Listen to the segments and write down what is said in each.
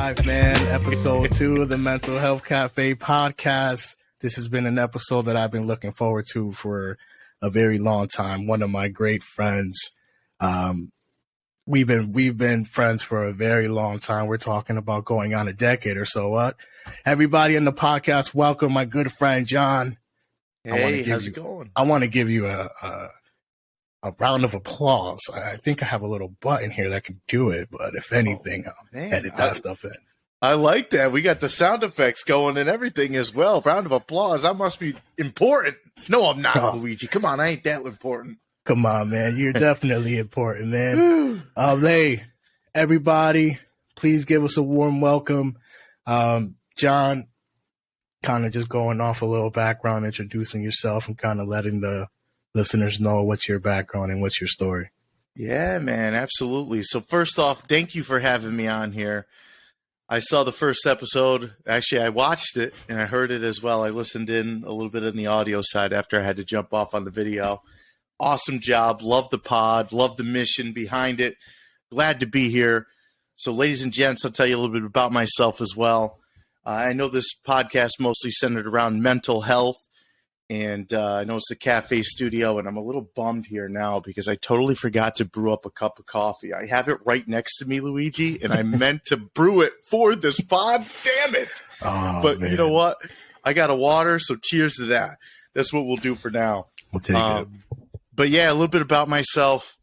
live, man. Episode 2 of the Mental Health Cafe podcast. This has been an episode that I've been looking forward to for a very long time. One of my great friends. We've been friends for a very long time. We're talking about going on a decade or so. What? Everybody in the podcast, welcome my good friend Jon. Hey, how's it going? I want to give you a round of applause. I think I have a little button here that can do it, but if anything, I'll edit that stuff in. I like that. We got the sound effects going and everything as well. Round of applause. I must be important. No, I'm not, Luigi. Come on, I ain't that important. Come on, man. You're definitely important, man. Hey, everybody, please give us a warm welcome. Jon, kind of just going off a little background, introducing yourself and kind of letting the listeners know what's your background and what's your story. Yeah, man, absolutely. So first off, thank you for having me on here. I saw the first episode. Actually, I watched it and I heard it as well. I listened in a little bit on the audio side after I had to jump off on the video. Awesome job. Love the pod. Love the mission behind it. Glad to be here. So ladies and gents, I'll tell you a little bit about myself as well. I know this podcast mostly centered around mental health. And I know it's a cafe studio, and I'm a little bummed here now because I totally forgot to brew up a cup of coffee. I have it right next to me, Luigi, and I meant to brew it for this pod. Damn it. But man, you know what? I got a water, so cheers to that. That's what we'll do for now. We'll take it. But yeah, a little bit about myself.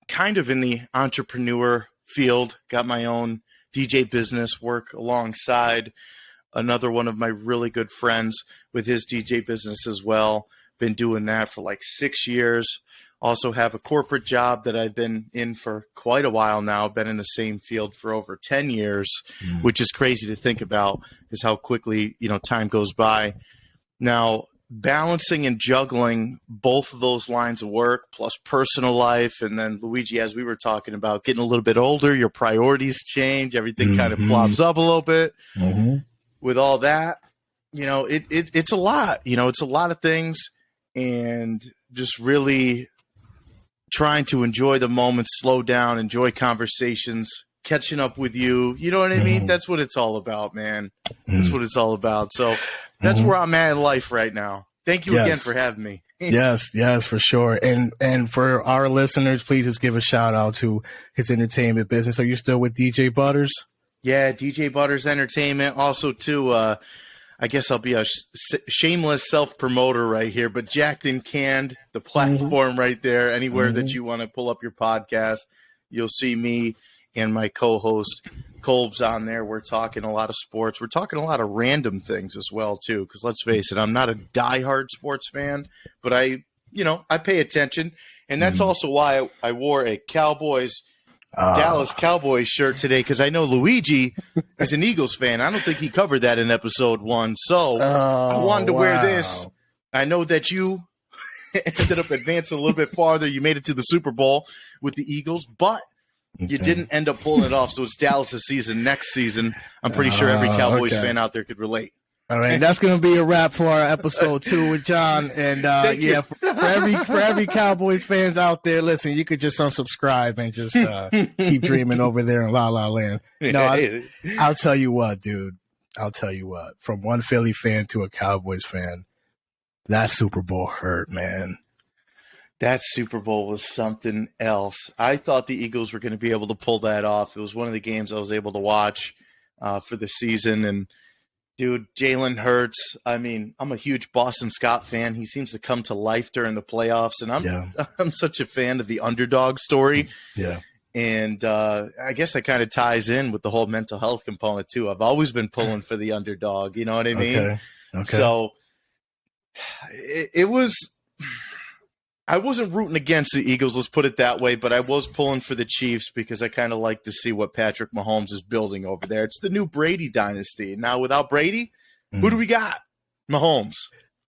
Kind of in the entrepreneur field. Got my own DJ business, work alongside another one of my really good friends with his DJ business as well. Been doing that for like 6 years. Also have a corporate job that I've been in for quite a while now. Been in the same field for over 10 years, which is crazy to think about is how quickly, time goes by. Now, balancing and juggling both of those lines of work plus personal life. And then Luigi, as we were talking about getting a little bit older, your priorities change. Everything kind of flops up a little bit. With all that, it's a lot. It's a lot of things, and just really trying to enjoy the moments, slow down, enjoy conversations, catching up with you. You know what I mean? That's what it's all about, man. That's what it's all about. So that's where I'm at in life right now. Thank you again for having me. Yes, for sure. And for our listeners, please just give a shout out to his entertainment business. Are you still with DJ Butters? Yeah, DJ Butters Entertainment. Also, too, I guess I'll be a shameless self-promoter right here, but Jacked and Canned, the platform right there, anywhere that you want to pull up your podcast, you'll see me and my co-host Colb's on there. We're talking a lot of sports. We're talking a lot of random things as well, too, because let's face it, I'm not a diehard sports fan, but I pay attention, and that's also why I wore a Dallas Cowboys shirt today, because I know Luigi is an Eagles fan. I don't think he covered that in episode 1. So I wanted to wear this. I know that you ended up advancing a little bit farther. You made it to the Super Bowl with the Eagles, but you didn't end up pulling it off. So it's Dallas' season next season. I'm pretty sure every Cowboys fan out there could relate. All right, that's going to be a wrap for our episode 2 with Jon. And for every Cowboys fans out there, listen, you could just unsubscribe and just keep dreaming over there in La La Land. No, I'll tell you what, dude. I'll tell you what. From one Philly fan to a Cowboys fan, that Super Bowl hurt, man. That Super Bowl was something else. I thought the Eagles were going to be able to pull that off. It was one of the games I was able to watch for the season, and dude, Jalen Hurts. I mean, I'm a huge Boston Scott fan. He seems to come to life during the playoffs, and I'm such a fan of the underdog story. Yeah. And I guess that kind of ties in with the whole mental health component too. I've always been pulling for the underdog. You know what I mean? Okay. So it was. I wasn't rooting against the Eagles, let's put it that way, but I was pulling for the Chiefs because I kind of like to see what Patrick Mahomes is building over there. It's the new Brady dynasty. Now, without Brady, who do we got? Mahomes.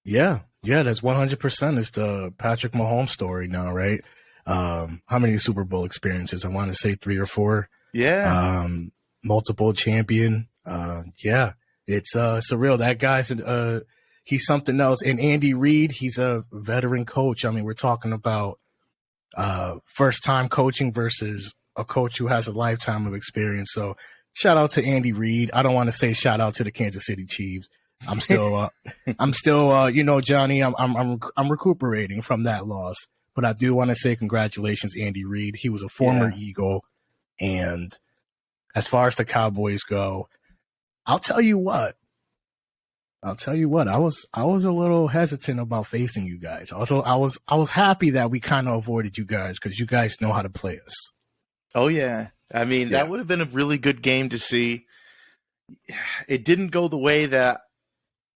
Yeah, that's 100%. It's the Patrick Mahomes story now, right? How many Super Bowl experiences? I want to say 3 or 4. Yeah. Multiple champion. It's surreal. That guy's he's something else. And Andy Reid, he's a veteran coach. I mean, we're talking about first time coaching versus a coach who has a lifetime of experience. So shout out to Andy Reid. I don't want to say shout out to the Kansas City Chiefs. I'm still, Johnny, I'm recuperating from that loss, but I do want to say congratulations, Andy Reid. He was a former Eagle. And as far as the Cowboys go, I'll tell you what, I was a little hesitant about facing you guys. I was happy that we kind of avoided you guys because you guys know how to play us. Oh yeah. I mean, that would have been a really good game to see. It didn't go the way that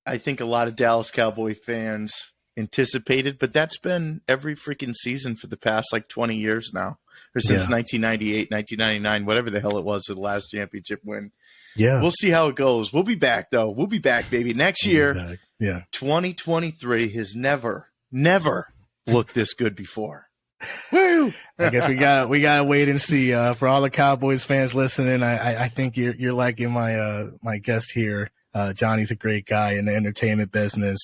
I think a lot of Dallas Cowboy fans anticipated, but that's been every freaking season for the past like 20 years now, or since 1998, 1999, whatever the hell it was, the last championship win. Yeah. We'll see how it goes. We'll be back, though. We'll be back, baby. Next year, 2023 has never looked this good before. Woo! I guess we gotta wait and see. For all the Cowboys fans listening, I think you're liking my guest here. Johnny's a great guy in the entertainment business,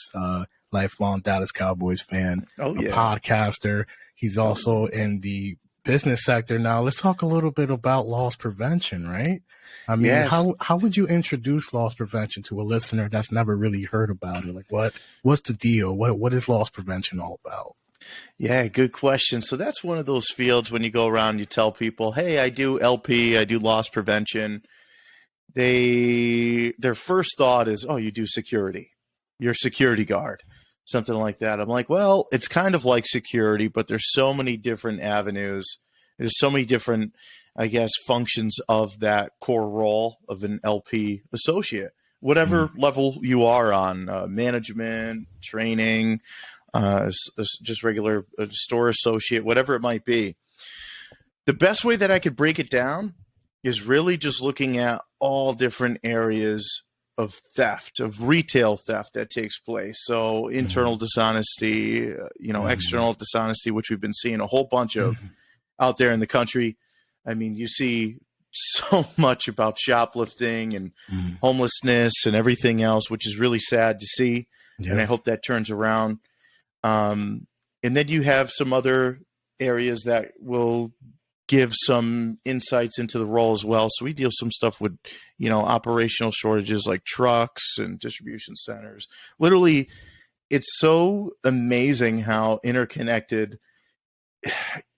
lifelong Dallas Cowboys fan, a podcaster. He's also in the business sector. Now let's talk a little bit about loss prevention, right? I mean, how would you introduce loss prevention to a listener that's never really heard about it? Like what's the deal? What is loss prevention all about? Yeah, good question. So that's one of those fields when you go around, you tell people, hey, I do LP, I do loss prevention. Their first thought is, oh, you do security. You're a security guard, something like that. I'm like, well, it's kind of like security, but there's so many different avenues. There's so many different, I guess, functions of that core role of an LP associate, whatever level you are on, management, training, just regular store associate, whatever it might be. The best way that I could break it down is really just looking at all different areas of theft, of retail theft that takes place. So internal dishonesty, external dishonesty, which we've been seeing a whole bunch of out there in the country. I mean, you see so much about shoplifting and homelessness and everything else, which is really sad to see. And I hope that turns around. And then you have some other areas that will give some insights into the role as well. So we deal some stuff with, operational shortages like trucks and distribution centers. Literally, it's so amazing how interconnected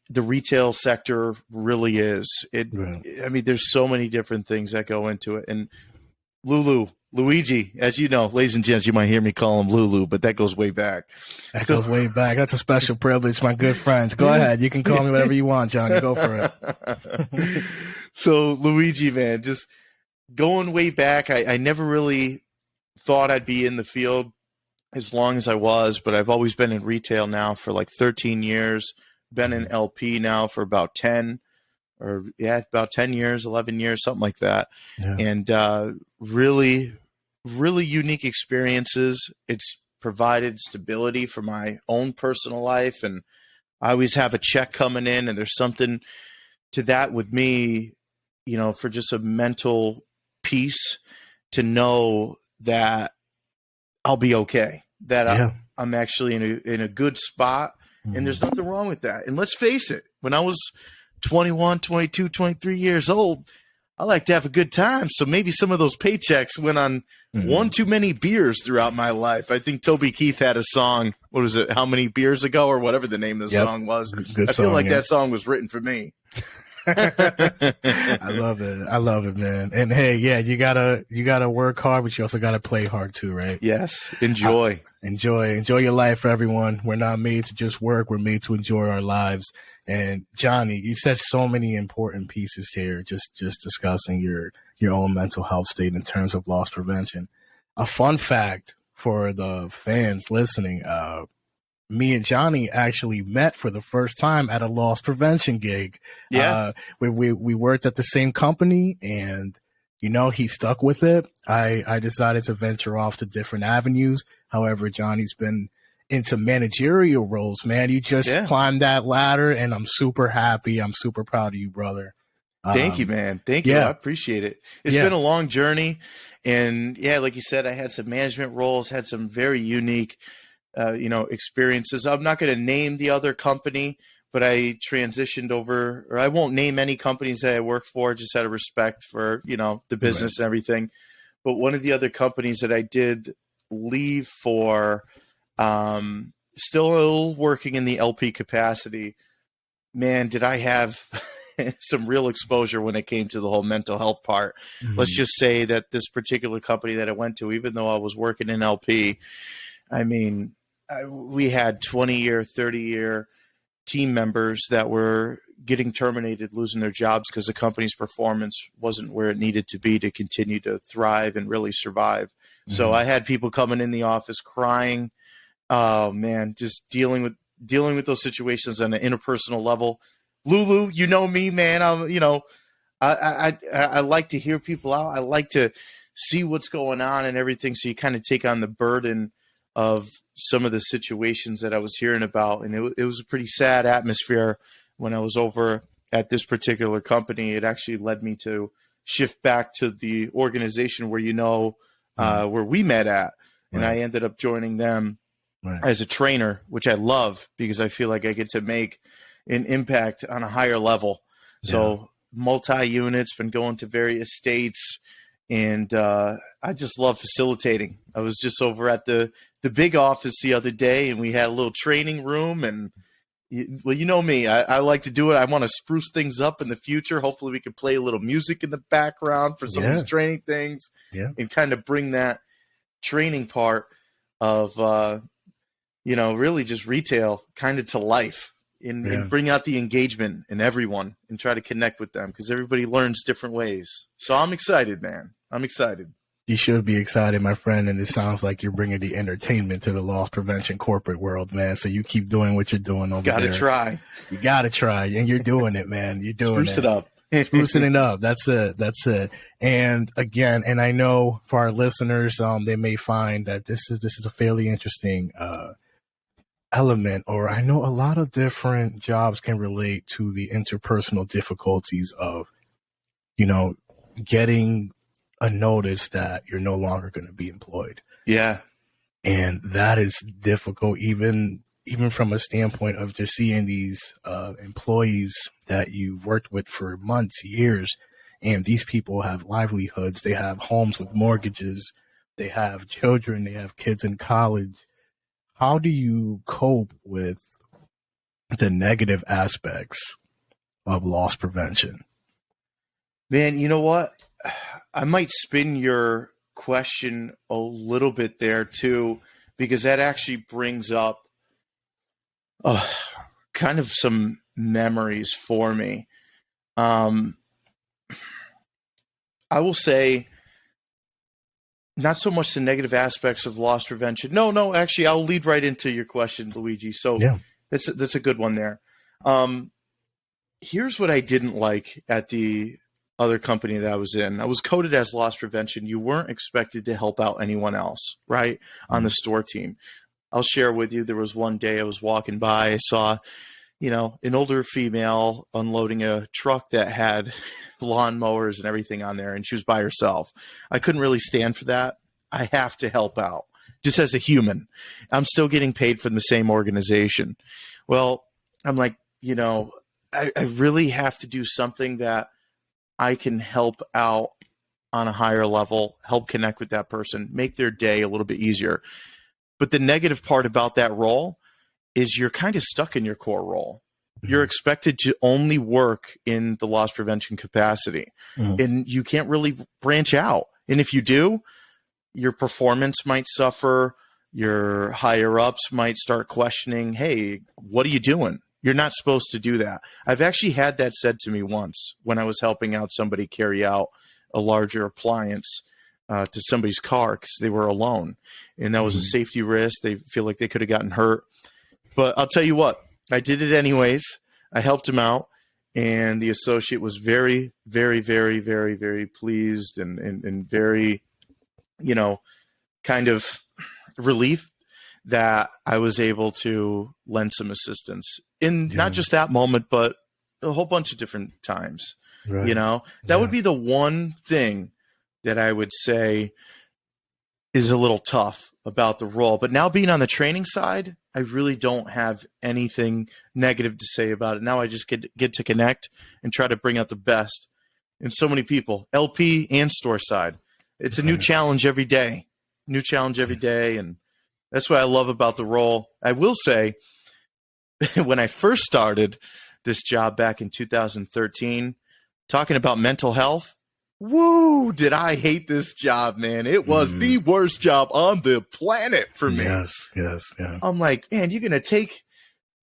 the retail sector really is. I mean, there's so many different things that go into it. And Luigi, as you know, ladies and gents, you might hear me call him Lulu, but that goes way back. That goes way back. That's a special privilege, my good friends. Go ahead. You can call me whatever you want, Johnny. Go for it. So Luigi, man, just going way back, I never really thought I'd be in the field as long as I was, but I've always been in retail now for like 13 years, been in LP now for about 10 years, 11 years, something like that. Yeah. And really unique experiences. It's provided stability for my own personal life. And I always have a check coming in, and there's something to that with me, for just a mental peace to know that I'll be okay, that I'm actually in a good spot. And there's nothing wrong with that. And let's face it, when I was 21, 22, 23 years old, I like to have a good time. So maybe some of those paychecks went on one too many beers throughout my life. I think Toby Keith had a song, what was it, How Many Beers Ago, or whatever the name of the song was. Good I feel like that song was written for me. I love it, man. And hey, you gotta work hard, but you also gotta play hard too, right? Yes. Enjoy your life, everyone. We're not made to just work. We're made to enjoy our lives. And Johnny, you said so many important pieces here, just discussing your own mental health state in terms of loss prevention. A fun fact for the fans listening, me and Johnny actually met for the first time at a loss prevention gig. Yeah. We worked at the same company, and, he stuck with it. I decided to venture off to different avenues. However, Johnny's been into managerial roles, man. You just climbed that ladder, and I'm super happy. I'm super proud of you, brother. Thank you, man. Thank you. I appreciate it. It's been a long journey. And like you said, I had some management roles, had some very unique experiences. I'm not going to name the other company, but I transitioned over, or I won't name any companies that I work for, just out of respect for, the business and everything. But one of the other companies that I did leave for, still working in the LP capacity, man, did I have some real exposure when it came to the whole mental health part. Mm-hmm. Let's just say that this particular company that I went to, even though I was working in LP, I mean, we had 20-year, 30-year team members that were getting terminated, losing their jobs because the company's performance wasn't where it needed to be to continue to thrive and really survive. Mm-hmm. So I had people coming in the office crying. Oh man, just dealing with those situations on an interpersonal level. Lulu, you know me, man. I like to hear people out. I like to see what's going on and everything. So you kind of take on the burden of some of the situations that I was hearing about. And it was a pretty sad atmosphere when I was over at this particular company. It actually led me to shift back to the organization where, where we met at. And I ended up joining them as a trainer, which I love because I feel like I get to make an impact on a higher level. So multi-units, been going to various states, and I just love facilitating. I was just over at the big office the other day, and we had a little training room, and well, you know me, I like to do it. I want to spruce things up in the future. Hopefully we can play a little music in the background for some of these training things and kind of bring that training part of, really just retail kind of to life. And bring out the engagement in everyone and try to connect with them because everybody learns different ways. So I'm excited, man. I'm excited. You should be excited, my friend. And it sounds like you're bringing the entertainment to the loss prevention corporate world, man. So you keep doing what you're doing over there. Try. You got to try. And you're doing it, man. You're doing Spruce it up. Sprucing it up. That's it. And again, and I know for our listeners, they may find that this is a fairly interesting, element, or I know a lot of different jobs can relate to the interpersonal difficulties of, getting a notice that you're no longer going to be employed. Yeah. And that is difficult, even from a standpoint of just seeing these employees that you've worked with for months, years, and these people have livelihoods. They have homes with mortgages. They have children. They have kids in college. How do you cope with the negative aspects of loss prevention? Man, you know what? I might spin your question a little bit there too, because that actually brings up kind of some memories for me. I will say, not so much the negative aspects of loss prevention. No, actually, I'll lead right into your question, Luigi. So that's a good one there. Here's what I didn't like at the other company that I was in. I was coded as loss prevention. You weren't expected to help out anyone else, right, on the store team. I'll share with you, there was one day I was walking by, I saw, an older female unloading a truck that had lawnmowers and everything on there, and she was by herself. I couldn't really stand for that. I have to help out, just as a human. I'm still getting paid from the same organization. Well, I'm like, I really have to do something that I can help out on a higher level, help connect with that person, make their day a little bit easier. But the negative part about that role is you're kind of stuck in your core role. You're expected to only work in the loss prevention capacity, and you can't really branch out. And if you do, your performance might suffer. Your higher ups might start questioning, hey, what are you doing? You're not supposed to do that. I've actually had that said to me once when I was helping out somebody carry out a larger appliance to somebody's car because they were alone. And that was a safety risk. They feel like they could have gotten hurt. But I'll tell you what, I did it anyways. I helped him out. And the associate was very, very, very, very, very pleased and very, kind of relief that I was able to lend some assistance in not just that moment, but a whole bunch of different times. Right. That would be the one thing that I would say is a little tough about the role. But now being on the training side, I really don't have anything negative to say about it. Now I just get to connect and try to bring out the best in so many people, LP and store side. It's a new challenge every day, and that's what I love about the role. I will say, when I first started this job back in 2013, talking about mental health, woo, did I hate this job, man. It was the worst job on the planet for me. Yes, yeah. I'm like, man, you're going to take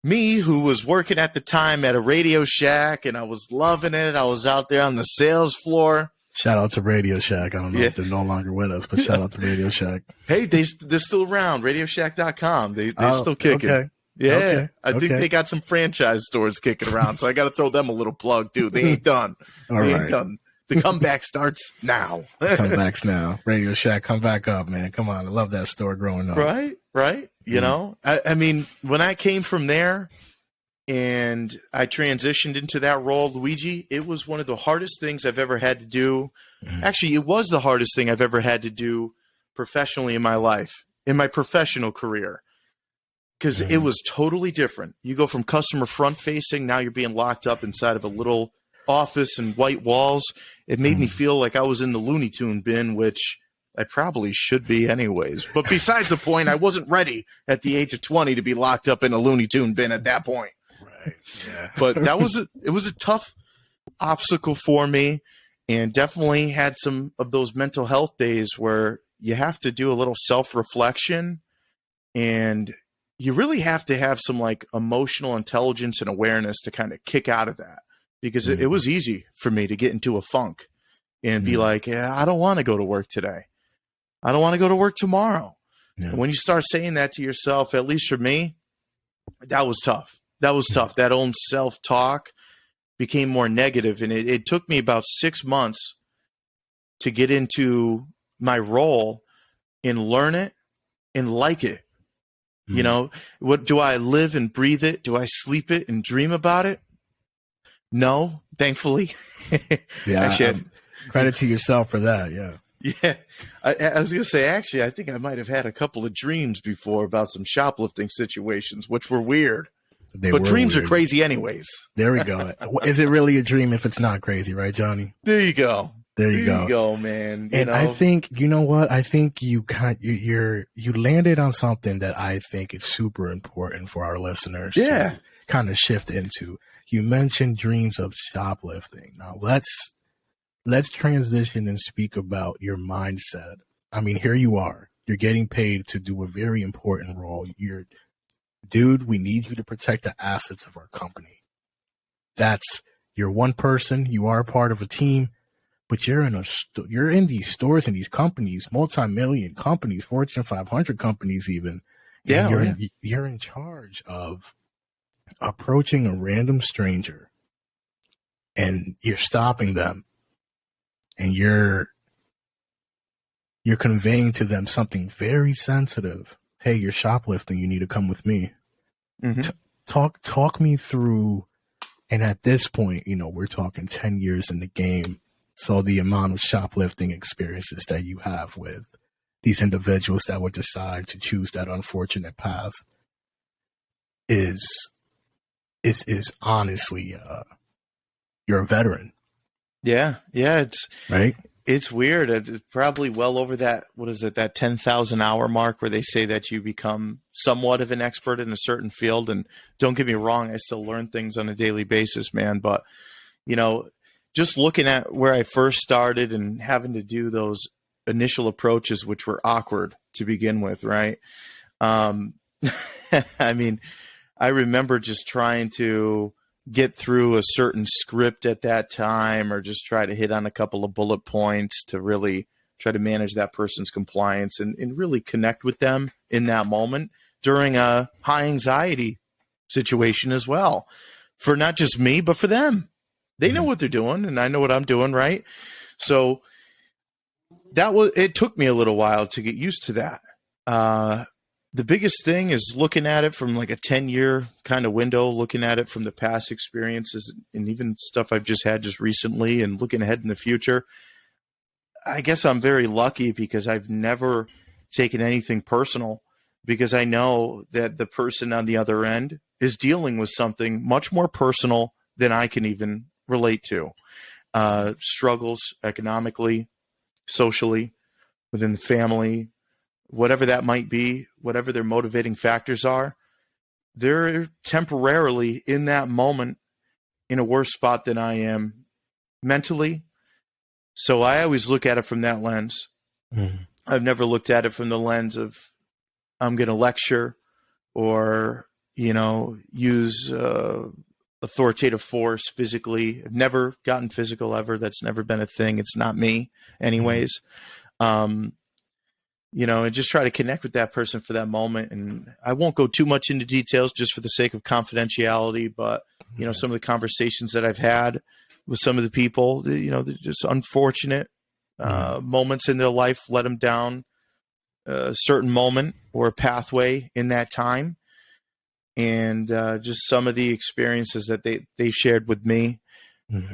me, who was working at the time at a Radio Shack, and I was loving it. I was out there on the sales floor. Shout out to Radio Shack. I don't know if they're no longer with us, but shout out to Radio Shack. Hey, they're still around. RadioShack.com. They're still kicking. Okay. Yeah, I think they got some franchise stores kicking around, so I got to throw them a little plug, too. They ain't done. Ain't done. The comeback starts now. Comebacks now. Radio Shack, come back up, man. Come on. I love that store growing up. Right. You know, I mean, when I came from there and I transitioned into that role, Luigi, it was one of the hardest things I've ever had to do. Actually, it was the hardest thing I've ever had to do professionally in my life, in my professional career. Because it was totally different. You go from customer front facing, now you're being locked up inside of a little office and white walls. It made me feel like I was in the Looney Tune bin, which I probably should be anyways. But besides the point, I wasn't ready at the age of 20 to be locked up in a Looney Tune bin at that point. Right. Yeah. But it was a tough obstacle for me, and definitely had some of those mental health days where you have to do a little self-reflection, and you really have to have some like emotional intelligence and awareness to kind of kick out of that, because it was easy for me to get into a funk and be like, yeah, I don't want to go to work today. I don't want to go to work tomorrow. Yeah. And when you start saying that to yourself, at least for me, that was tough. That own self-talk became more negative. And it took me about 6 months to get into my role and learn it and like it. You know, what do I live and breathe it? Do I sleep it and dream about it? No, thankfully. Yeah. Actually, credit to yourself for that. Yeah. Yeah. I was going to say, actually, I think I might have had a couple of dreams before about some shoplifting situations, which were weird. But dreams are crazy anyways. There we go. Is it really a dream if it's not crazy, right, Johnny? There you go. There you go, man. I think, you know what? I think you landed on something that I think is super important for our listeners to kind of shift into. You mentioned dreams of shoplifting. Now let's transition and speak about your mindset. I mean, here you are. You're getting paid to do a very important role. Dude, we need you to protect the assets of our company. You're one person. You are a part of a team. But you're in these stores and these companies, multi-million companies, Fortune 500 companies even. Yeah, you're in charge of approaching a random stranger, and you're stopping them, and you're conveying to them something very sensitive. Hey, you're shoplifting. You need to come with me. Talk me through. And at this point, we're talking 10 years in the game. So the amount of shoplifting experiences that you have with these individuals that would decide to choose that unfortunate path is honestly, you're a veteran. Yeah. It's right. It's weird. It's probably well over that. What is it? That 10,000 hour mark where they say that you become somewhat of an expert in a certain field. And don't get me wrong, I still learn things on a daily basis, man. But just looking at where I first started and having to do those initial approaches, which were awkward to begin with, right? I mean, I remember just trying to get through a certain script at that time, or just try to hit on a couple of bullet points to really try to manage that person's compliance and really connect with them in that moment during a high anxiety situation as well, for not just me, but for them. They know what they're doing, and I know what I'm doing, right? So it took me a little while to get used to that. The biggest thing is looking at it from like a 10-year kind of window, looking at it from the past experiences and even stuff I've just had just recently, and looking ahead in the future. I guess I'm very lucky because I've never taken anything personal, because I know that the person on the other end is dealing with something much more personal than I can even relate to. Struggles economically, socially, within the family, whatever that might be, whatever their motivating factors are, they're temporarily in that moment in a worse spot than I am mentally. So I always look at it from that lens. Mm. I've never looked at it from the lens of I'm going to lecture or, use authoritative force physically. I've never gotten physical ever. That's never been a thing. It's not me anyways. And just try to connect with that person for that moment. And I won't go too much into details just for the sake of confidentiality, but, some of the conversations that I've had with some of the people, they're just unfortunate moments in their life let them down a certain moment or a pathway in that time. And just some of the experiences that they shared with me,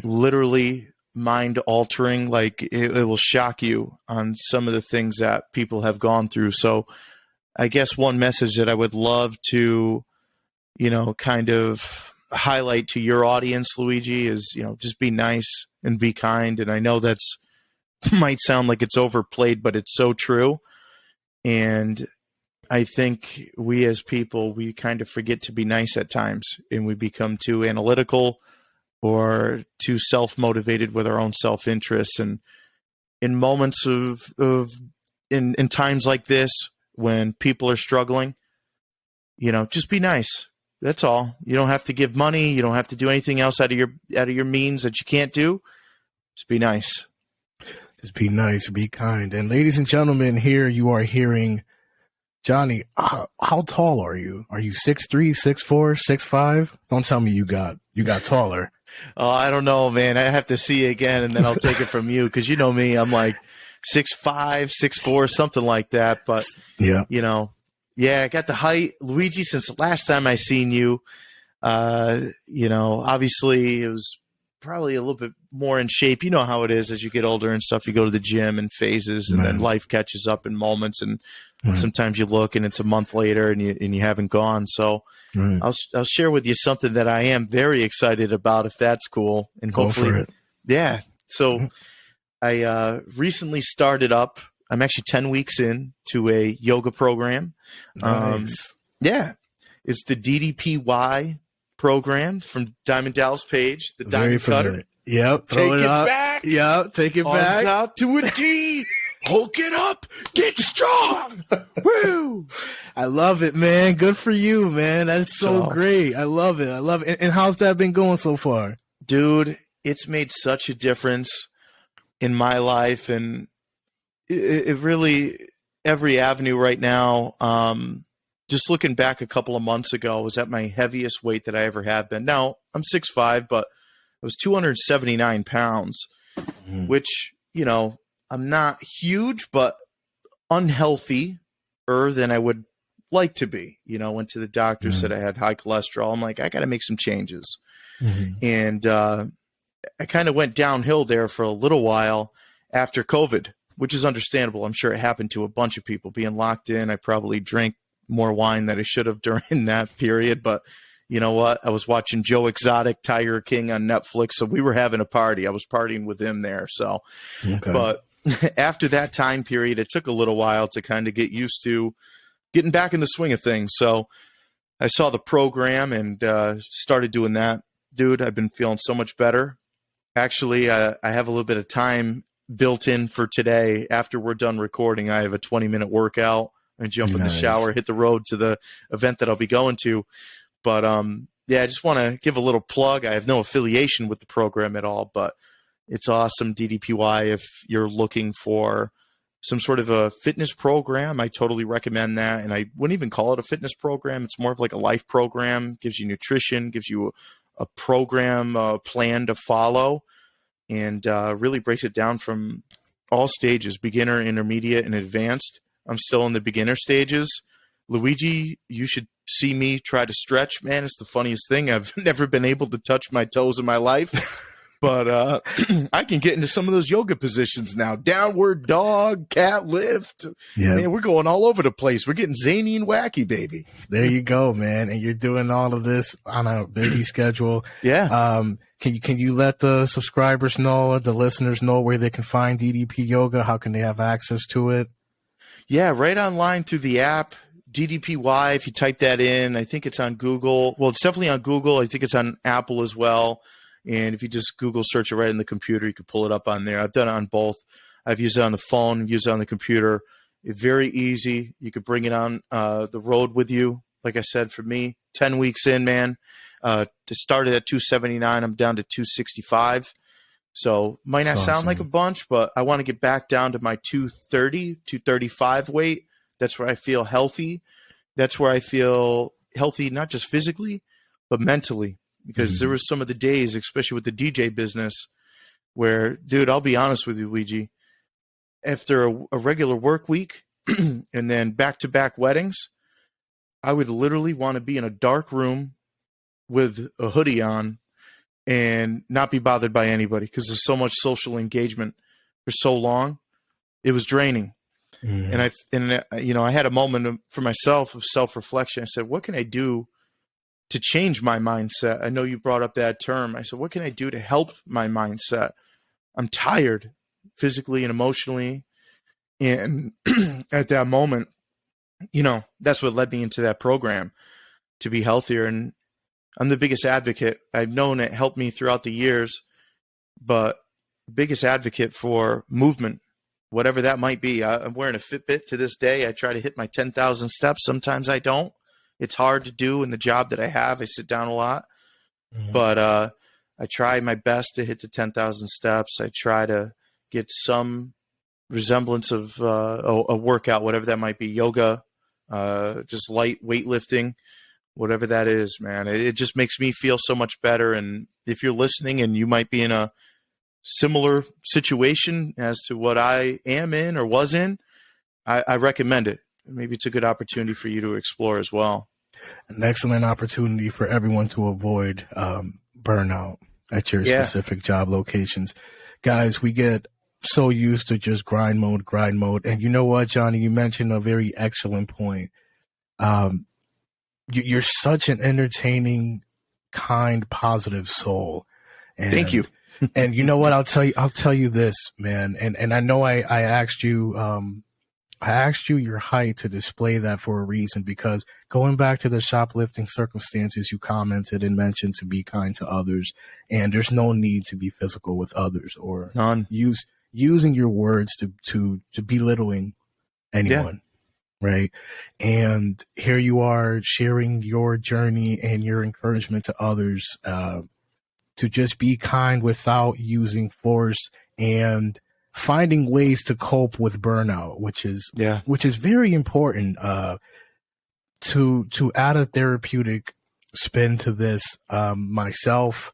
literally mind altering, like it will shock you on some of the things that people have gone through. So I guess one message that I would love to, kind of highlight to your audience, Luigi, is, just be nice and be kind. And I know that's might sound like it's overplayed, but it's so true. And I think we as people, we kind of forget to be nice at times, and we become too analytical or too self-motivated with our own self-interest. And in moments in times like this, when people are struggling, just be nice. That's all. You don't have to give money. You don't have to do anything else out of your means that you can't do. Just be nice. Just be nice, be kind. And ladies and gentlemen, here you are hearing Johnny. How tall are you? Are you 6'3", 6'4", 6'5"? Don't tell me you got taller. Oh, I don't know, man. I have to see it again, and then I'll take it from you, because you know me. I'm like 6'5", 6'4", something like that. But yeah, I got the height, Luigi, since the last time I seen you. Obviously it was probably a little bit more in shape. You know how it is as you get older and stuff. You go to the gym in phases, and then life catches up in moments, and sometimes you look and it's a month later and you haven't gone. So I'll share with you something that I am very excited about, if that's cool. And hopefully, for it. Yeah. So I recently started up. I'm actually 10 weeks in to a yoga program. Nice. It's the DDPY program from Diamond Dallas Page, the Diamond Cutter. Yep. Take it back. Yep. Take it Arms back. out to a D. Hulk it up. Get strong. Woo. I love it, man. Good for you, man. That's so great. I love it. And how's that been going so far? Dude, it's made such a difference in my life, and it really, every avenue right now. Just looking back a couple of months ago, I was at my heaviest weight that I ever have been. Now, I'm 6'5", but I was 279 pounds, which, I'm not huge, but unhealthier than I would like to be. Went to the doctor, said I had high cholesterol. I'm like, I got to make some changes. And I kind of went downhill there for a little while after COVID, which is understandable. I'm sure it happened to a bunch of people being locked in. I probably drank more wine than I should have during that period. But you know what? I was watching Joe Exotic, Tiger King on Netflix. So we were having a party. I was partying with him there. So, but after that time period, it took a little while to kind of get used to getting back in the swing of things. So I saw the program and started doing that. Dude, I've been feeling so much better. Actually, I have a little bit of time built in for today. After we're done recording, I have a 20-minute workout. I jump in the shower, hit the road to the event that I'll be going to. But I just want to give a little plug. I have no affiliation with the program at all, but it's awesome. DDPY, if you're looking for some sort of a fitness program, I totally recommend that. And I wouldn't even call it a fitness program. It's more of like a life program. Gives you nutrition, gives you a program plan to follow, and really breaks it down from all stages, beginner, intermediate, and advanced. I'm still in the beginner stages. Luigi, you should see me try to stretch. Man, it's the funniest thing. I've never been able to touch my toes in my life. But I can get into some of those yoga positions now. Downward dog, cat lift. Yeah. Man, we're going all over the place. We're getting zany and wacky, baby. There you go, man. And you're doing all of this on a busy schedule. Yeah. Can you let the subscribers know, the listeners know where they can find DDP Yoga? How can they have access to it? Yeah, right online through the app, DDPY. If you type that in, I think it's on Google. Well, it's definitely on Google. I think it's on Apple as well. And if you just Google search it right in the computer, you can pull it up on there. I've done it on both. I've used it on the phone, used it on the computer. It's very easy. You could bring it on the road with you. Like I said, for me, 10 weeks in, man, to start it at 279, I'm down to 265. So might not sound like a bunch, but I want to get back down to my 230, 235 weight. That's where I feel healthy. That's where I feel healthy, not just physically, but mentally. Because there was some of the days, especially with the DJ business, where, dude, I'll be honest with you, Luigi, after a regular work week and then back-to-back weddings, I would literally want to be in a dark room with a hoodie on and not be bothered by anybody because there's so much social engagement for so long. It was draining. And I had a moment for myself of self-reflection. I said, what can I do to change my mindset? I know you brought up that term. I said, what can I do to help my mindset? I'm tired physically and emotionally. And at that moment, that's what led me into that program to be healthier. And I'm the biggest advocate. I've known it helped me throughout the years, but biggest advocate for movement, whatever that might be. I'm wearing a Fitbit to this day. I try to hit my 10,000 steps. Sometimes I don't. It's hard to do in the job that I have. I sit down a lot, but I try my best to hit the 10,000 steps. I try to get some resemblance of a workout, whatever that might be, yoga, just light weightlifting, whatever that is, man. It just makes me feel so much better. And if you're listening and you might be in a similar situation as to what I am in or was in, I recommend it. Maybe it's a good opportunity for you to explore as well. An excellent opportunity for everyone to avoid burnout at your specific job locations. Guys, we get so used to just grind mode. And you know what, Johnny, you mentioned a very excellent point. You're such an entertaining, kind, positive soul. And, thank you. And you know what? I'll tell you this, man. And I know I asked you, your height to display that for a reason, because going back to the shoplifting circumstances, you commented and mentioned to be kind to others, and there's no need to be physical with others or using your words to belittling anyone. Yeah. Right. And here you are sharing your journey and your encouragement to others, to just be kind without using force and finding ways to cope with burnout, which is very important, to add a therapeutic spin to this. Myself,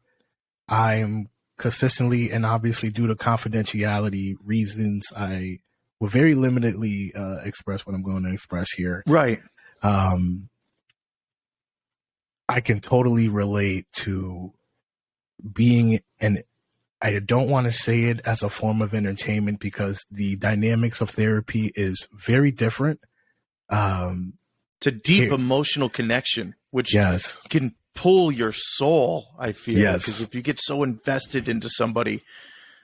I'm consistently, and obviously due to confidentiality reasons, I will very limitedly express what I'm going to express here. Right. I can totally relate to being I don't want to say it as a form of entertainment because the dynamics of therapy is very different. It's a deep emotional connection, which can pull your soul, I feel. Yes. Because if you get so invested into somebody,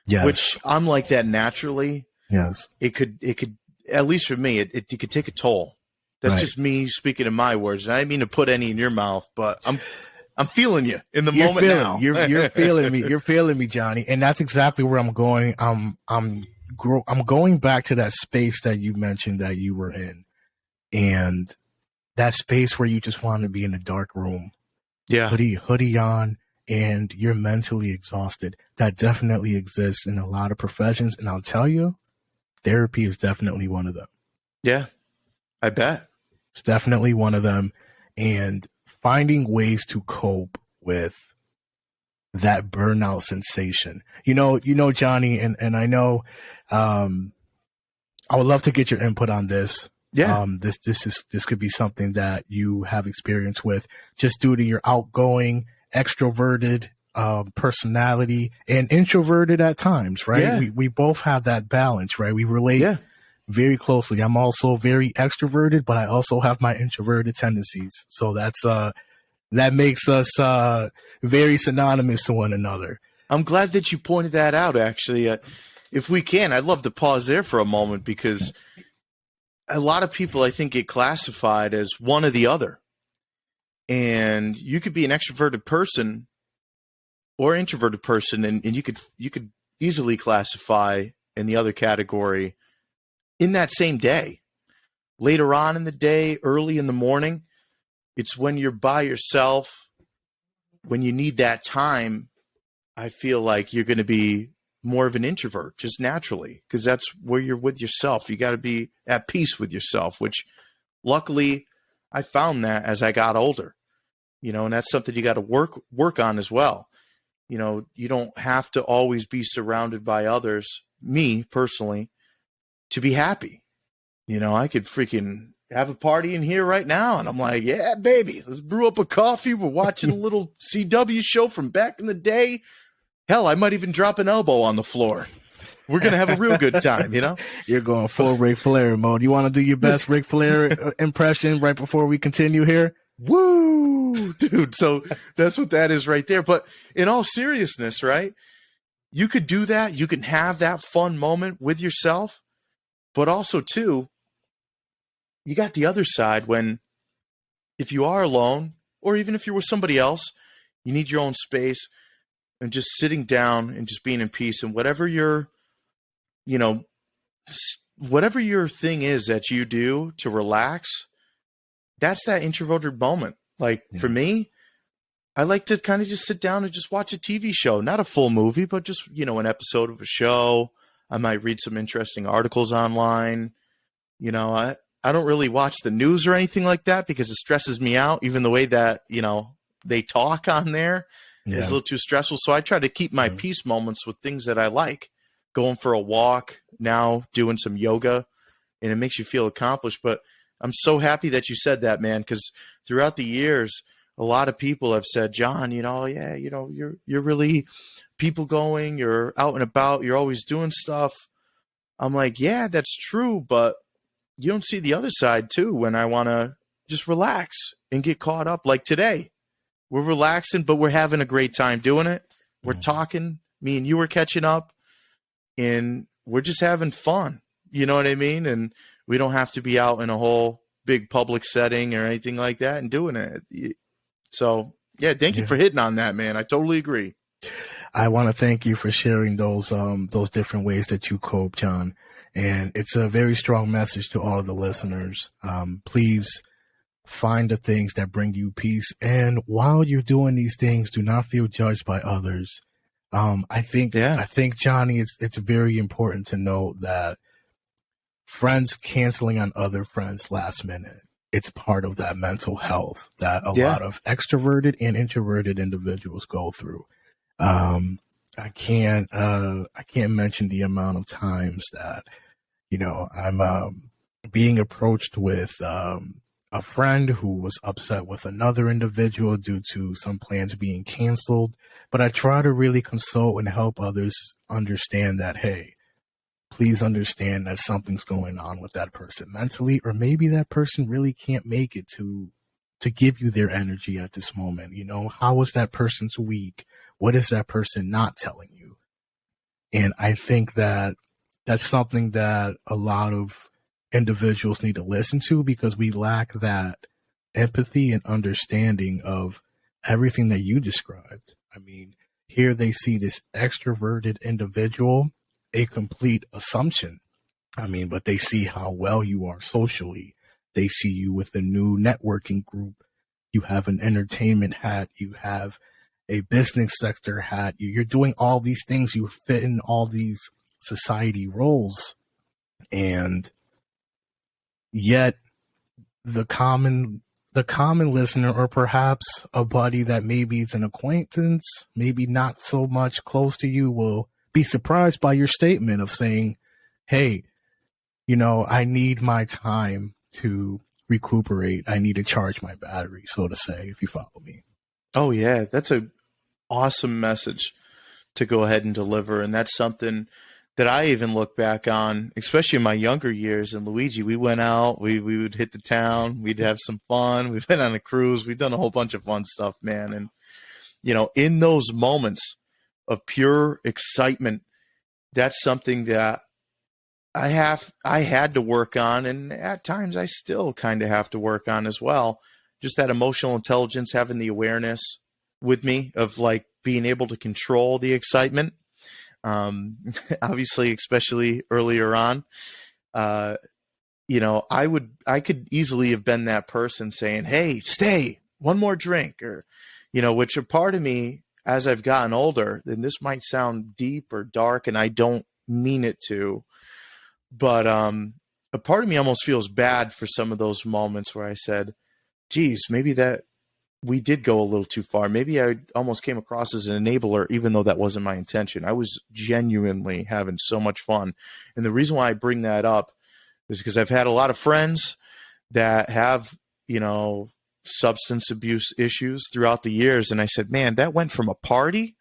which I'm like that naturally, it could, at least for me, it could take a toll. That's just me speaking in my words. And I didn't mean to put any in your mouth, but I'm feeling you in the moment now. You're feeling me. You're feeling me, Johnny. And that's exactly where I'm going. I'm going back to that space that you mentioned that you were in, and that space where you just want to be in a dark room, hoodie on, and you're mentally exhausted. That definitely exists in a lot of professions, and I'll tell you, therapy is definitely one of them. Yeah, I bet it's definitely one of them, and finding ways to cope with that burnout sensation. You know, Johnny, and I know, I would love to get your input on this. Yeah. This could be something that you have experience with just due to your outgoing, extroverted personality and introverted at times, right? Yeah. We both have that balance, right? We relate Yeah. very closely. I'm also very extroverted, but I also have my introverted tendencies. So that makes us very synonymous to one another. I'm glad that you pointed that out, actually. If we can, I'd love to pause there for a moment, because a lot of people, I think, get classified as one or the other. And you could be an extroverted person or introverted person, and you could easily classify in the other category in that same day. Later on in the day, early in the morning, it's when you're by yourself, when you need that time. I feel like you're going to be more of an introvert just naturally, because that's where you're with yourself. You got to be at peace with yourself, which luckily I found that as I got older, and that's something you got to work on as well. You don't have to always be surrounded by others, me personally, to be happy. I could freaking have a party in here right now, and I'm like, yeah, baby, let's brew up a coffee. We're watching a little CW show from back in the day. Hell, I might even drop an elbow on the floor. We're going to have a real good time, You're going full Ric Flair mode. You want to do your best Ric Flair impression right before we continue here? Woo! Dude, so that's what that is right there. But in all seriousness, right? You could do that. You can have that fun moment with yourself. But also, too, you got the other side when, if you are alone, or even if you're with somebody else, you need your own space, and just sitting down and just being in peace, and whatever your thing is that you do to relax, that's that introverted moment. Like for me, I like to kind of just sit down and just watch a TV show, not a full movie, but just, an episode of a show. I might read some interesting articles online. I don't really watch the news or anything like that, because it stresses me out. Even the way that, they talk on there is a little too stressful. So I try to keep my peace moments with things that I like. Going for a walk, now doing some yoga, and it makes you feel accomplished. But I'm so happy that you said that, man, because throughout the years, a lot of people have said, Jon, you're really people going, you're out and about, you're always doing stuff. I'm like, yeah, that's true, but you don't see the other side too, when I want to just relax and get caught up. Like today, we're relaxing, but we're having a great time doing it. We're talking, me and you were catching up, and we're just having fun. You know what I mean? And we don't have to be out in a whole big public setting or anything like that and doing it. So, yeah, thank you for hitting on that, man. I totally agree. I want to thank you for sharing those different ways that you cope, Jon. And it's a very strong message to all of the listeners. Please find the things that bring you peace. And while you're doing these things, do not feel judged by others. I think, Johnny, it's very important to know that friends canceling on other friends last minute, it's part of that mental health that a lot of extroverted and introverted individuals go through. I can't mention the amount of times that, I'm being approached with a friend who was upset with another individual due to some plans being canceled. But I try to really consult and help others understand that, hey, please understand that something's going on with that person mentally, or maybe that person really can't make it to give you their energy at this moment. How is that person's week? What is that person not telling you? And I think that that's something that a lot of individuals need to listen to, because we lack that empathy and understanding of everything that you described. I mean, here they see this extroverted individual, a complete assumption. I mean, but they see how well you are socially. They see you with a new networking group. You have an entertainment hat. You have a business sector hat. You're doing all these things. You fit in all these society roles. And yet the common listener, or perhaps a buddy that maybe is an acquaintance, maybe not so much close to you, will be surprised by your statement of saying, hey, I need my time to recuperate. I need to charge my battery, so to say, if you follow me. Oh, yeah. That's a awesome message to go ahead and deliver. And that's something that I even look back on, especially in my younger years. And Luigi, we went out, we would hit the town, we'd have some fun. We've been on a cruise. We've done a whole bunch of fun stuff, man. And, you know, in those moments of pure excitement, that's something that I had to work on. And at times I still kind of have to work on as well. Just that emotional intelligence, having the awareness with me of like being able to control the excitement. Obviously, especially earlier on, you know, I could easily have been that person saying, "Hey, stay, one more drink," or, you know, which a part of me as I've gotten older, and this might sound deep or dark, and I don't mean it to, but, a part of me almost feels bad for some of those moments where I said, geez, maybe that we did go a little too far. Maybe I almost came across as an enabler, even though that wasn't my intention. I was genuinely having so much fun. And the reason why I bring that up is because I've had a lot of friends that have, you know, substance abuse issues throughout the years. And I said, man, that went from a party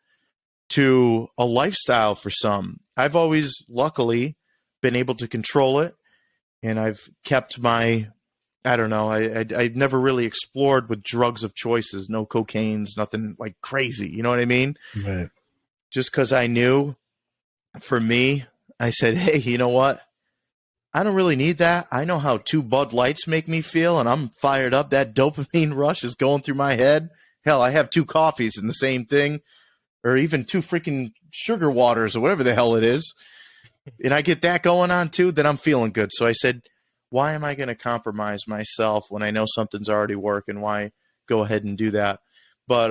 to a lifestyle for some. I've always, luckily, been able to control it. And I've kept my, I don't know, I never really explored with drugs of choices, no cocaines, nothing like crazy. You know what I mean? Right. Just because I knew, for me, I said, hey, you know what? I don't really need that. I know how 2 Bud Lights make me feel, and I'm fired up. That dopamine rush is going through my head. Hell, I have 2 coffees and the same thing, or even 2 freaking sugar waters or whatever the hell it is. And I get that going on too, then I'm feeling good. So I said, why am I going to compromise myself when I know something's already working? Why go ahead and do that? But,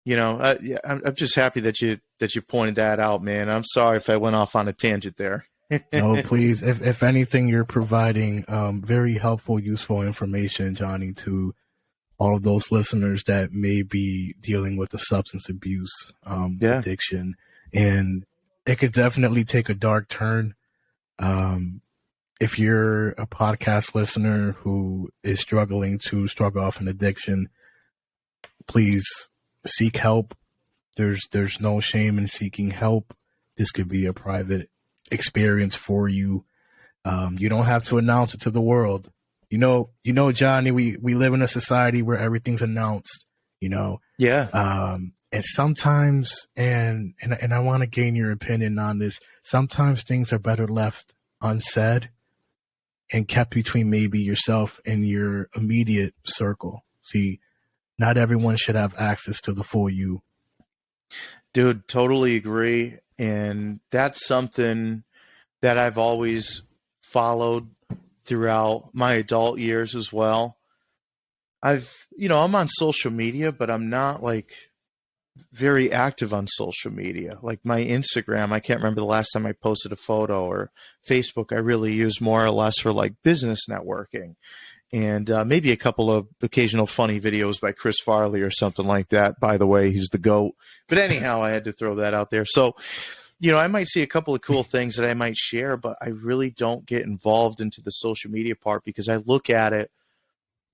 you know, I'm just happy that you pointed that out, man. I'm sorry if I went off on a tangent there. No, please. If anything, you're providing very helpful, useful information, Johnny, to all of those listeners that may be dealing with the substance abuse addiction. And it could definitely take a dark turn. If you're a podcast listener who is struggling to struggle off an addiction, please seek help. There's no shame in seeking help. This could be a private experience for you. You don't have to announce it to the world. You know, Johnny, we live in a society where everything's announced, you know? Yeah. And sometimes, and I want to gain your opinion on this, sometimes things are better left unsaid and kept between maybe yourself and your immediate circle. See, not everyone should have access to the full you. Dude, totally agree. And that's something that I've always followed throughout my adult years as well. I'm on social media, but I'm not like very active on social media. Like my Instagram, I can't remember the last time I posted a photo, or Facebook, I really use more or less for like business networking, and maybe a couple of occasional funny videos by Chris Farley or something like that. By the way, he's the GOAT. But anyhow, I had to throw that out there. So, you know, I might see a couple of cool things that I might share, but I really don't get involved into the social media part because I look at it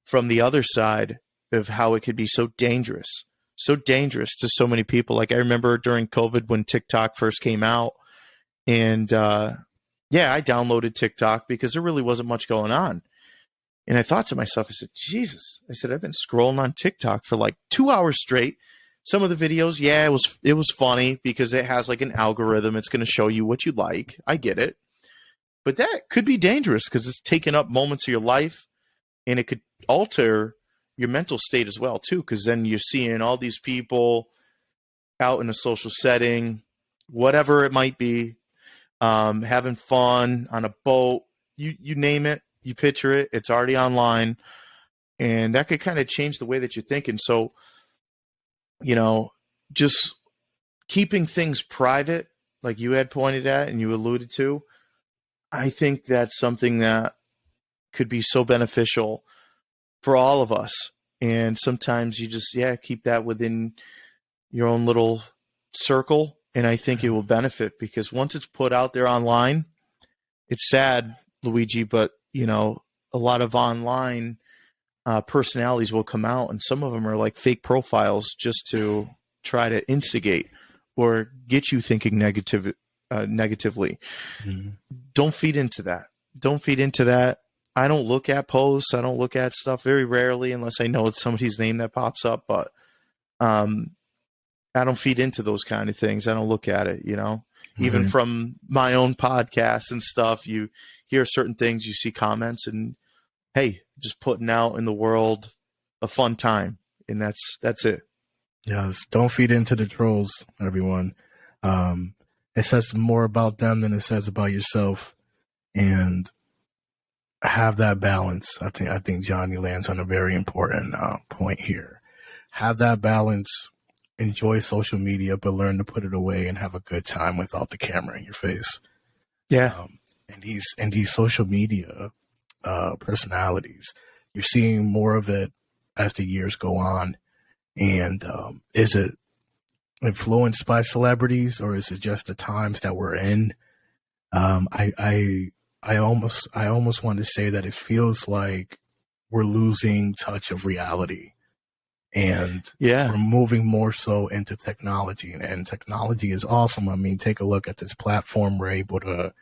from the other side of how it could be so dangerous to so many people. Like I remember during COVID when TikTok first came out, and I downloaded TikTok because there really wasn't much going on. And I thought to myself, I said, Jesus, I said, I've been scrolling on TikTok for like 2 hours straight. Some of the videos, it was funny because it has like an algorithm. It's going to show you what you like. I get it. But that could be dangerous because it's taking up moments of your life, and it could alter your mental state as well too, because then you're seeing all these people out in a social setting, whatever it might be, having fun on a boat, you name it, you picture it, it's already online, and that could kind of change the way that you're thinking. So, you know, just keeping things private, like you had pointed at and you alluded to, I think that's something that could be so beneficial for all of us. And sometimes you just, keep that within your own little circle. And I think it will benefit because once it's put out there online, it's sad, Luigi, but you know, a lot of online personalities will come out, and some of them are like fake profiles just to try to instigate or get you thinking negatively. Mm-hmm. Don't feed into that. Don't feed into that. I don't look at posts. I don't look at stuff very rarely unless I know it's somebody's name that pops up. But I don't feed into those kind of things. I don't look at it, Mm-hmm. Even from my own podcasts and stuff, you hear certain things, you see comments, and hey, just putting out in the world a fun time. And that's it. Yes. Don't feed into the trolls, everyone. It says more about them than it says about yourself. And have that balance. I think Johnny lands on a very important point here. Have that balance. Enjoy social media, but learn to put it away and have a good time without the camera in your face. Yeah. And these social media personalities, you're seeing more of it as the years go on. And is it influenced by celebrities, or is it just the times that we're in? I almost want to say that it feels like we're losing touch of reality, and we're moving more so into technology, and technology is awesome. I mean, take a look at this platform. We're able to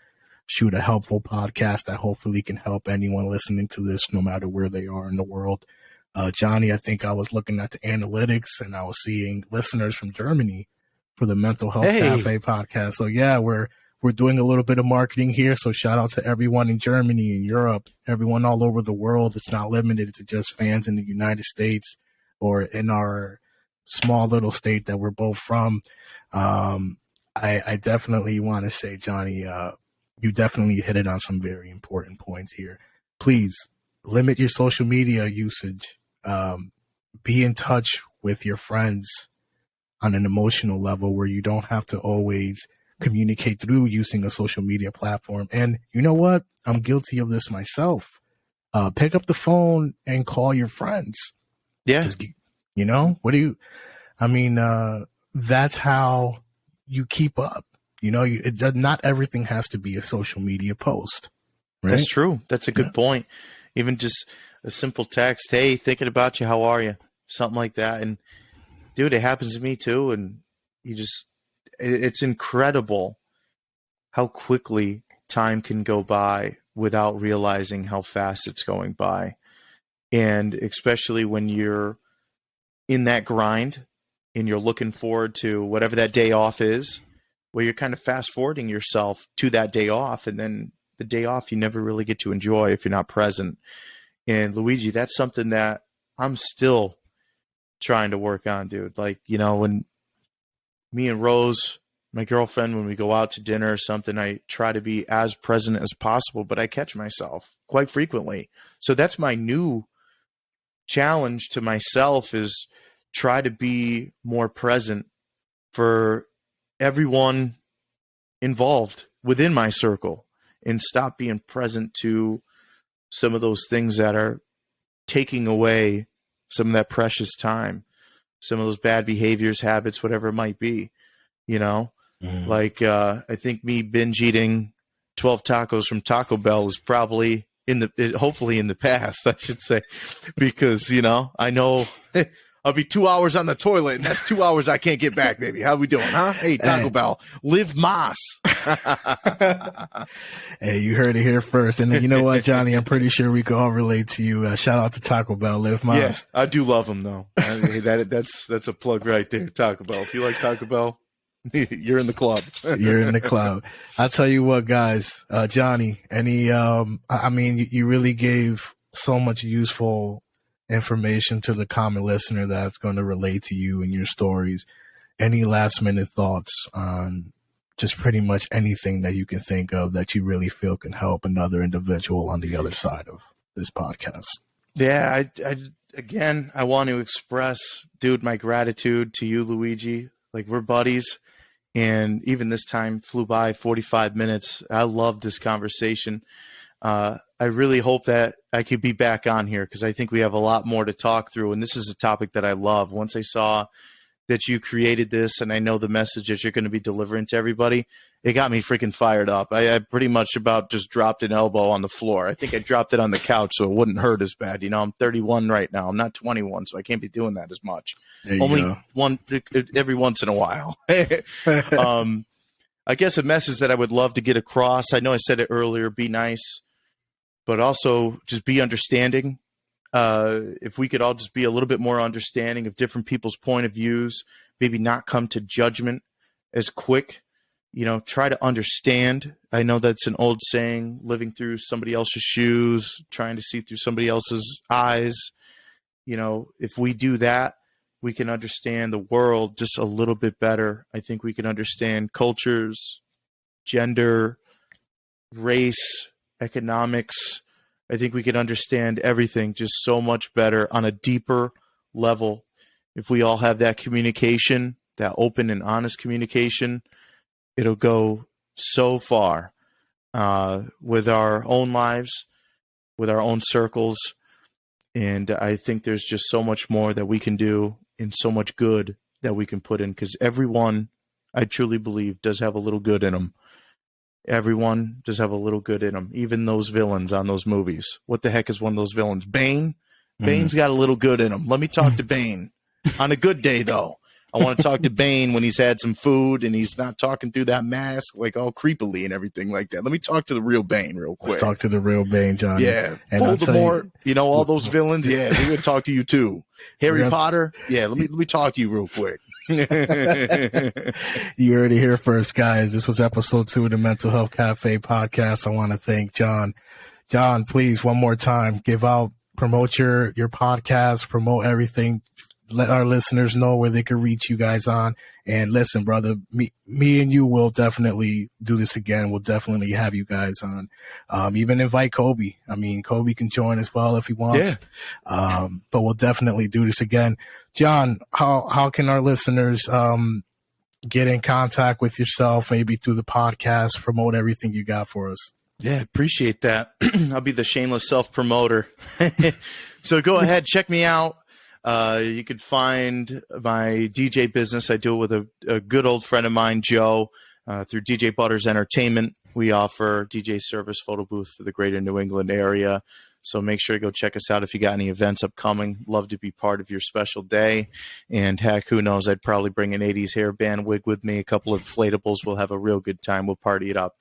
shoot a helpful podcast that hopefully can help anyone listening to this, no matter where they are in the world. Johnny, I think I was looking at the analytics and I was seeing listeners from Germany for the Mental Health Cafe podcast. So yeah, we're doing a little bit of marketing here. So shout out to everyone in Germany and Europe, everyone all over the world. It's not limited to just fans in the United States or in our small little state that we're both from. I definitely want to say, Johnny, you definitely hit it on some very important points here. Please limit your social media usage. Be in touch with your friends on an emotional level where you don't have to always communicate through using a social media platform. And you know what? I'm guilty of this myself. Pick up the phone and call your friends. Yeah. Just, that's how you keep up. Not everything has to be a social media post. Right? That's true. That's a good point. Even just a simple text, hey, thinking about you, how are you? Something like that. And dude, it happens to me too. And it's incredible how quickly time can go by without realizing how fast it's going by. And especially when you're in that grind and you're looking forward to whatever that day off is, where you're kind of fast forwarding yourself to that day off. And then the day off, you never really get to enjoy if you're not present. And Luigi, that's something that I'm still trying to work on, dude. Like, when me and Rose, my girlfriend, when we go out to dinner or something, I try to be as present as possible, but I catch myself quite frequently. So that's my new challenge to myself, is try to be more present for everyone involved within my circle and stop being present to some of those things that are taking away some of that precious time, some of those bad behaviors, habits, whatever it might be, Like I think me binge eating 12 tacos from Taco Bell is probably hopefully in the past, I should say, because, I know I'll be 2 hours on the toilet, and that's 2 hours I can't get back, baby. How we doing, huh? Hey, Taco Bell, live Mas. Hey, you heard it here first. And then, you know what, Johnny? I'm pretty sure we can all relate to you. Shout out to Taco Bell, live Mas. Yes, I do love them, though. That's a plug right there, Taco Bell. If you like Taco Bell, you're in the club. You're in the club. I'll tell you what, guys. Johnny, you really gave so much useful information to the common listener that's going to relate to you and your stories. Any last minute thoughts on just pretty much anything that you can think of that you really feel can help another individual on the other side of this podcast? Yeah, I want to express, dude, my gratitude to you, Luigi. Like, we're buddies, and even this time flew by, 45 minutes. I love this conversation. I really hope that I could be back on here, because I think we have a lot more to talk through. And this is a topic that I love. Once I saw that you created this, and I know the message that you're going to be delivering to everybody. It got me freaking fired up. I pretty much about just dropped an elbow on the floor. I think I dropped it on the couch so it wouldn't hurt as bad. You know, I'm 31 right now. I'm not 21, so I can't be doing that as much. Only one every once in a while. I guess a message that I would love to get across. I know I said it earlier, be nice, but also just be understanding. If we could all just be a little bit more understanding of different people's point of views, maybe not come to judgment as quick, you know, try to understand. I know that's an old saying, living through somebody else's shoes, trying to see through somebody else's eyes. You know, if we do that, we can understand the world just a little bit better. I think we can understand cultures, gender, race, economics. I think we can understand everything just so much better on a deeper level. If we all have that communication, that open and honest communication, it'll go so far with our own lives, with our own circles. And I think there's just so much more that we can do and so much good that we can put in, because everyone, I truly believe, does have a little good in them. Everyone does have a little good in them. Even those villains on those movies. What the heck is one of those villains? Bane? Bane's got a little good in him. Let me talk to Bane. On a good day, though. I want to talk to Bane when he's had some food and he's not talking through that mask like all creepily and everything like that. Let me talk to the real Bane real quick. Let's talk to the real Bane, John. Yeah. And Voldemort, you know, all those villains. Yeah, we're going to talk to you too. Harry Potter. Yeah, let me talk to you real quick. You heard it here first, guys. This was episode 2 of the Mental Health Cafe podcast. I want to thank Jon. Jon, please, one more time, promote your podcast, promote everything. Let our listeners know where they can reach you guys on. And listen, brother, me and you will definitely do this again. We'll definitely have you guys on. Even invite Kobe. I mean, Kobe can join as well if he wants. Yeah. But we'll definitely do this again. Jon, how can our listeners get in contact with yourself, maybe through the podcast, promote everything you got for us? Yeah, appreciate that. I'll be the shameless self-promoter. So go ahead, check me out. You could find my DJ business. I do it with a good old friend of mine, Joe, through DJ Butters Entertainment. We offer DJ service photo booth for the greater New England area. So make sure to go check us out if you got any events upcoming. Love to be part of your special day. And heck, who knows, I'd probably bring an 80s hairband wig with me, a couple of inflatables. We'll have a real good time. We'll party it up.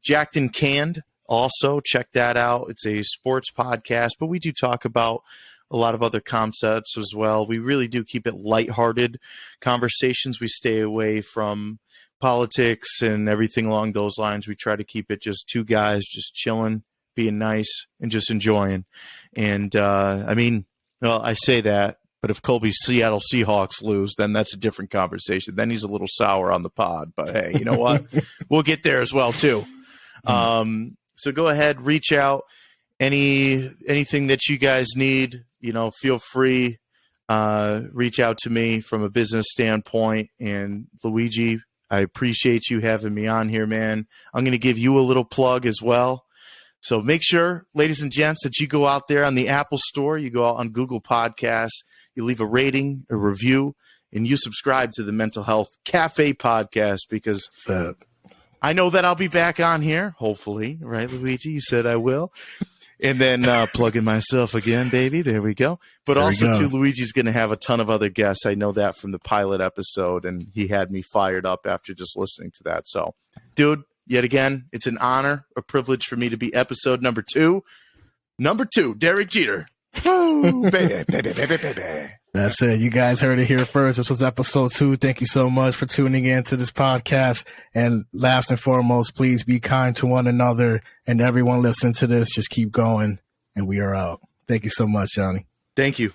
Jacked and Canned, also check that out. It's a sports podcast, but we do talk about a lot of other concepts as well. We really do keep it lighthearted conversations. We stay away from politics and everything along those lines. We try to keep it just two guys just chilling, being nice, and just enjoying. And I mean, well, I say that, but if Colby's Seattle Seahawks lose, then that's a different conversation. Then he's a little sour on the pod. But hey, you know what? We'll get there as well too. So go ahead, reach out. Anything that you guys need, you know, feel free. Reach out to me from a business standpoint. And Luigi, I appreciate you having me on here, man. I'm going to give you a little plug as well. So make sure, ladies and gents, that you go out there on the Apple Store, you go out on Google Podcasts, you leave a rating, a review, and you subscribe to the Mental Health Cafe podcast, because I know that I'll be back on here, hopefully, right, Luigi? You said I will. And then plugging myself again, baby. There we go. But also, too, Luigi's going to have a ton of other guests. I know that from the pilot episode, and he had me fired up after just listening to that. So, dude, yet again, it's an honor, a privilege for me to be episode number 2. Number 2, Derek Jeter. Woo, baby, baby, baby, baby. That's it. You guys heard it here first. This was episode 2. Thank you so much for tuning in to this podcast. And last and foremost, please be kind to one another. And everyone listening to this, just keep going. And we are out. Thank you so much, Johnny. Thank you.